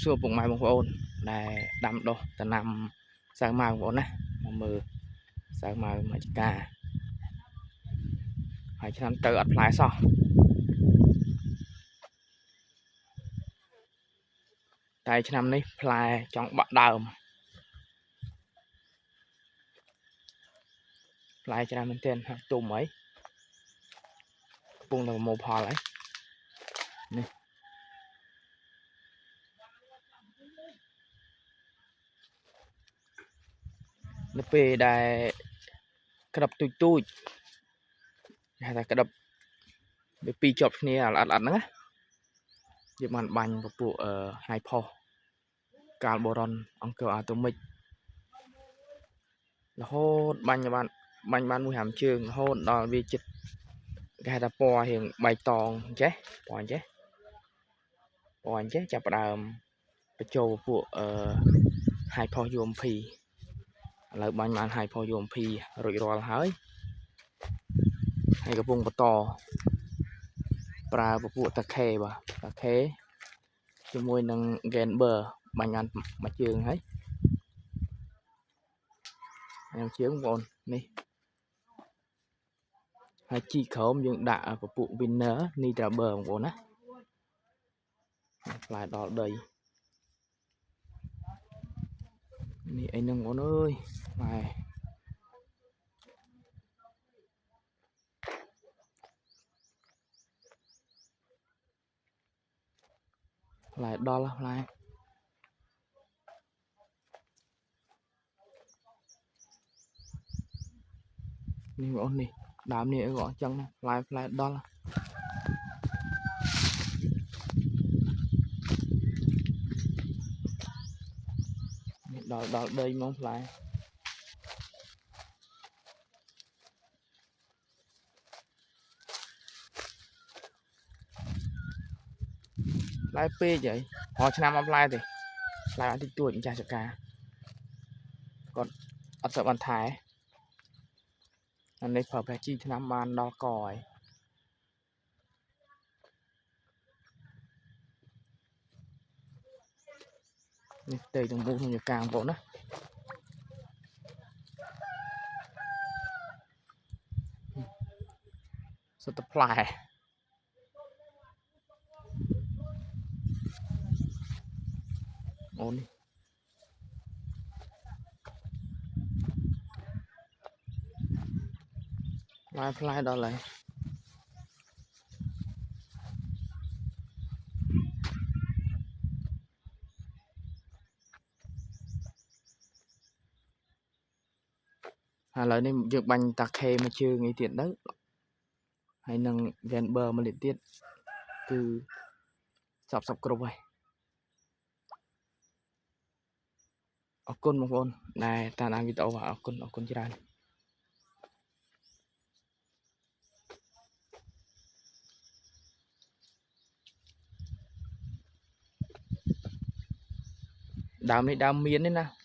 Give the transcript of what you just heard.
សួរពុកម៉ែបងប្អូនដែលដាំដុះដំណាំសាវម៉ាវបងប្អូនណាមកមើលសាវម៉ាវមកចកាហើយឆ្នាំទៅអត់ផ្លែសោះតែឆ្នាំនេះផ្លែចង់បាក់ដើមផ្លែច្រើនមែនទែនហើយទុំហើយកំពុងតែប្រមូលផលហើយនេះនៅពេលដែលក្តឹបទូចគេហៅថាក្តឹបវាពីរជាប់គ្នាល្អិតហ្នឹងណាយើងបានបាញ់ពពួកហៃផុសកាលបូរុនអង្គរអាតូមិករហូតបាញ់បានមួយហាំជើងរហូតដល់វាចិត្តគេហៅថាពណ៌រៀងបៃតងចេះពណ៌ចេះចាប់ផ្ដើមបញ្ចូលពួកហៃផុស UMP ឥឡូវបាញ់បានហៃផុស UMP រួចរាល់ហើយកំពុងបន្តប្រើពពួកតាខេបាទតាខេជាមួយនឹង Gamber បាញ់បានមួយជើងហើយជើងបងប្អូននេះហើយជីក្រោមយើងដាក់ពពួក Winner Nitraber បងប្អូនណាផ្លែដល់ដីនេះអីហ្នឹងបងប្អូនអើយផ្លែដល់ផ្លែនេះបងប្អូននេះដើមនេះអីក៏អញ្ចឹងផ្លែដល់ដល់ដីហ្មងផ្លែពេកហីរាល់ឆ្នាំអត់ផ្លែទេផ្លែអត់តិចតួចម្ចាស់ចកាគាត់អត់សូវបានថែអានេះប្រើប្រាស់ជីឆ្នាំបានដល់កហើយនេះផ្ទៃទាំងមូលក្នុងចកាបងប្អូនណាសុទ្ធតែផ្លែអូនផ្លែដល់ហើយឥឡូវនេះយើងបាញ់តាខេមួយជើងអីទៀតទៅហើយនឹង Gamber មួយលេខទៀតគឺសពគ្រប់ហើយអរគុណបងប្អូនដែលតាមដានវីដេអូអរគុណច្រើនដើមនេះដើមមានទេណា